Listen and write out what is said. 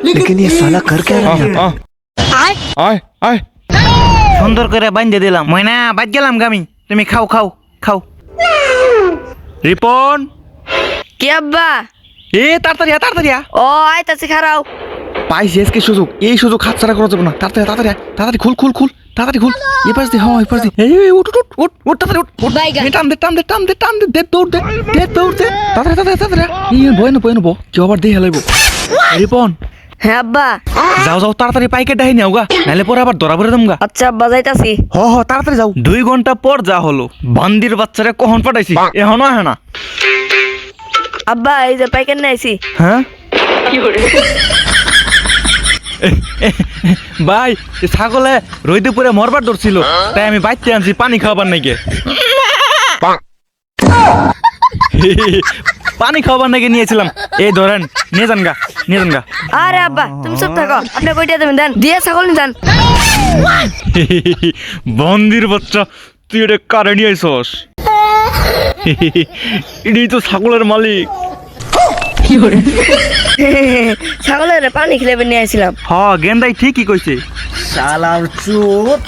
लेकिन ये साला कर क्या रहा है? আয় আয় সুন্দর করে বাইন্ধে দিলাম ময়না বাদ গেলাম গামি তুমি খাও খাও খাও রিপন কি আব্বা এ তাড়াতাড়ি তাড়াতাড়ি ও আইতাছি খারাও পাইছি আজকে সুযোগ এই সুযোগ হাতছাড়া করা যাবে না তাড়াতাড়ি তাড়াতাড়ি তাড়াতাড়ি খুল খুল খুল তাড়াতাড়ি খুল এই পাশ দিয়ে হ্যাঁ এই পাশ দিয়ে এই উঠ উঠ উঠ উঠ তাড়াতাড়ি উঠ উঠ এই টান দে টান দে টান দে টান দে দে দৌড় দে দে দৌড় দে তাড়াতাড়ি তাড়াতাড়ি তাড়াতাড়ি এই বয় না বো কেউ আবার দিয়ে হেলাইবো রিপন হ্যাঁ আব্বা যাও যাও তাড়াতাড়ি পাইকে ডাহি নাও গা নাহলে পরে আবার ধরা পড়ে দমগা আচ্ছা আব্বা যাইতাছি হ হ তাড়াতাড়ি যাও 2 ঘন্টা পর যা হলো বান্দির বাচ্চারে কখন পাঠাইছি এখনো আহে না আব্বা এই যে পাইকার নিয়ে আইছি হ্যাঁ ভাই এ ছাগলে রইতে পরে মরবার ধরছিল তাই আমি বাইতে আনছি পানি খাওয়াবার নাকি পানি খাওয়াবার নাকি নিয়েছিলাম এই ধরেন নিয়ে যান গা আরে আব্বা তুমি চুপ থাকো আপনি কইটা দেবেন দেন দিয়ে ছাগল নিয়ে যান বন্দির বাচ্চা তুই এটা কারে নিয়ে আইসস এটাই তো ছাগলের মালিক ছাগলের পানি খেলে নিয়ে আসছিলাম হ গেন্দাই ঠিকই কইছে साला चूत